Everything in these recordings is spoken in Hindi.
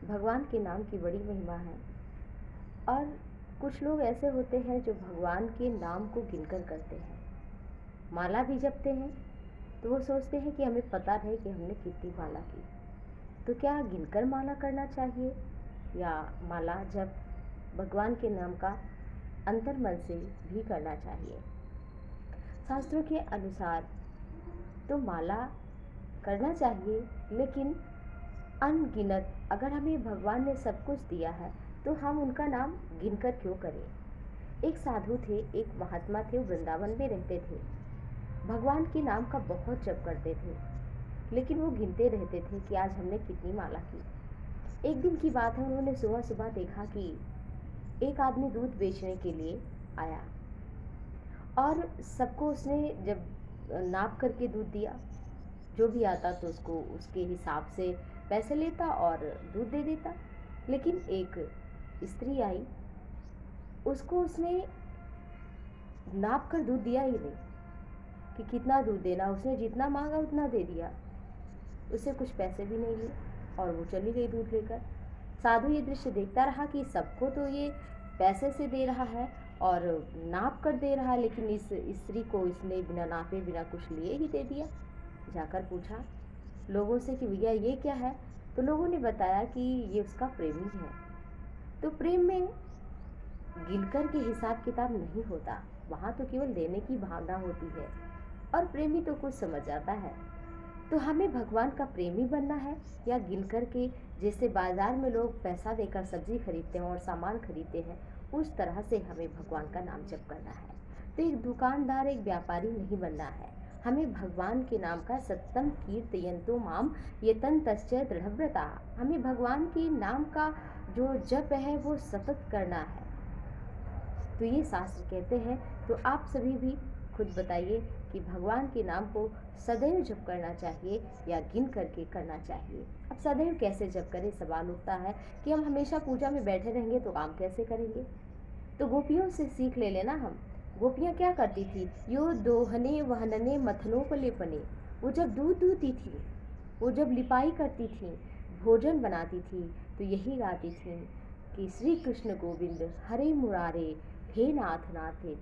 भगवान के नाम की बड़ी महिमा है। और कुछ लोग ऐसे होते हैं जो भगवान के नाम को गिनकर करते हैं। माला भी जपते हैं तो वो सोचते हैं कि हमें पता रहे कि हमने कितनी माला की। तो क्या गिनकर माला करना चाहिए या माला जप भगवान के नाम का अंतर्मन से भी करना चाहिए? शास्त्रों के अनुसार तो माला करना चाहिए, लेकिन अनगिनत अगर हमें भगवान ने सब कुछ दिया है तो हम उनका नाम गिनकर क्यों करें? एक साधु थे, एक महात्मा थे, वो वृंदावन में रहते थे। भगवान के नाम का बहुत जप करते थे, लेकिन वो गिनते रहते थे कि आज हमने कितनी माला की। एक दिन की बात है, उन्होंने सुबह सुबह देखा कि एक आदमी दूध बेचने के लिए आया और सबको उसने जब नाप करके दूध दिया, जो भी आता तो उसको उसके हिसाब से पैसे लेता और दूध दे देता। लेकिन एक स्त्री आई, उसको उसने नाप कर दूध दिया ही नहीं कि कितना दूध देना, उसने जितना मांगा उतना दे दिया, उससे कुछ पैसे भी नहीं लिए और वो चली गई दूध लेकर। साधु ये दृश्य देखता रहा कि सबको तो ये पैसे से दे रहा है और नाप कर दे रहा है, लेकिन इस स्त्री को इसने बिना नापे बिना कुछ लिए ही दे दिया। जाकर पूछा लोगों से कि भैया ये क्या है? तो लोगों ने बताया कि ये उसका प्रेमी है। तो प्रेम में गिनकर के हिसाब किताब नहीं होता, वहाँ तो केवल देने की भावना होती है और प्रेमी तो कुछ समझ जाता है। तो हमें भगवान का प्रेमी बनना है या गिनकर के, जैसे बाजार में लोग पैसा देकर सब्जी खरीदते हैं और सामान खरीदते हैं, उस तरह से हमें भगवान का नाम जप करना है। तो एक दुकानदार, एक व्यापारी नहीं बनना है। हमें भगवान के नाम का सत्यम कीर्तयन्तो माम यतन तस्य दृढ़व्रता, हमें भगवान के नाम का जो जप है वो सतत करना है। तो ये शास्त्र कहते हैं। तो आप सभी भी खुद बताइए कि भगवान के नाम को सदैव जप करना चाहिए या गिन करके करना चाहिए। अब सदैव कैसे जप करें, सवाल उठता है कि हम हमेशा पूजा में बैठे रहेंगे तो काम कैसे करेंगे? तो गोपियों से सीख ले लेना हम। गोपियाँ क्या करती थी? यो दोहने वहनने मथनोपलेपने, वो जब दूध दूहती थी, वो जब लिपाई करती थी, भोजन बनाती थी, तो यही गाती थी कि श्री कृष्ण गोविंद हरे मुरारे हे नाथ नाथे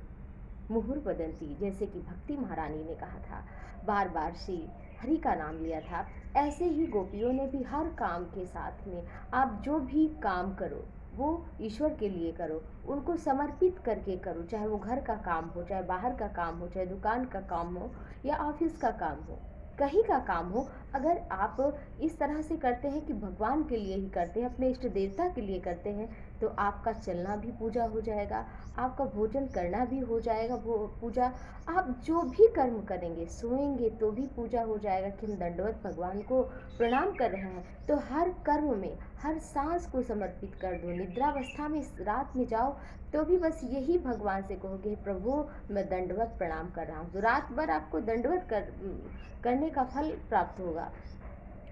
मुहुर बदंती, जैसे कि भक्ति महारानी ने कहा था, बार बार श्री हरि का नाम लिया था। ऐसे ही गोपियों ने भी हर काम के साथ में आप जो भी काम करो वो ईश्वर के लिए करो, उनको समर्पित करके करो, चाहे वो घर का काम हो, चाहे बाहर का काम हो, चाहे दुकान का काम हो या ऑफिस का काम हो, कहीं का काम हो। अगर आप इस तरह से करते हैं कि भगवान के लिए ही करते हैं, अपने इष्ट देवता के लिए करते हैं, तो आपका चलना भी पूजा हो जाएगा, आपका भोजन करना भी हो जाएगा वो पूजा। आप जो भी कर्म करेंगे, सोएंगे तो भी पूजा हो जाएगा कि हम दंडवत भगवान को प्रणाम कर रहे हैं। तो हर कर्म में हर सांस को समर्पित कर दो। निद्रावस्था में रात में जाओ तो भी बस यही भगवान से कहोगे, प्रभु मैं दंडवत प्रणाम कर रहा हूँ। तो रात भर आपको दंडवत करने का फल प्राप्त होगा।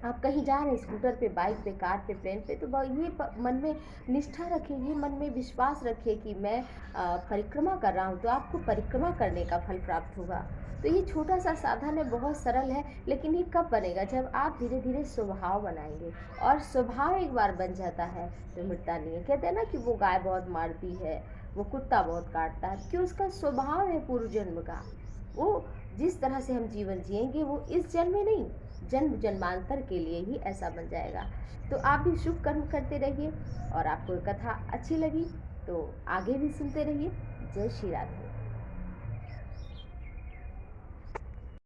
आप कहीं जा रहे हैं, स्कूटर पे, बाइक पे, कार पे, प्लेन पे, तो ये मन में निष्ठा रखिए, ये मन में विश्वास रखिए कि मैं परिक्रमा कर रहा हूँ, तो आपको परिक्रमा करने का फल प्राप्त होगा। तो ये छोटा सा साधन है, बहुत सरल है, लेकिन ये कब बनेगा? जब आप धीरे धीरे स्वभाव बनाएंगे। और स्वभाव एक बार बन जाता है तो मिटता नहीं है। कहते हैं ना कि वो गाय बहुत मारती है, वो कुत्ता बहुत काटता है, क्यों? उसका स्वभाव है पूर्व जन्म का। वो जिस तरह से हम जीवन जिएंगे वो इस जन्म में नहीं, जन्म जन्मांतर के लिए ही ऐसा बन जाएगा। तो आप भी शुभ कर्म करते रहिए। और आपको कथा अच्छी लगी तो आगे भी सुनते रहिए। जय श्री राधे।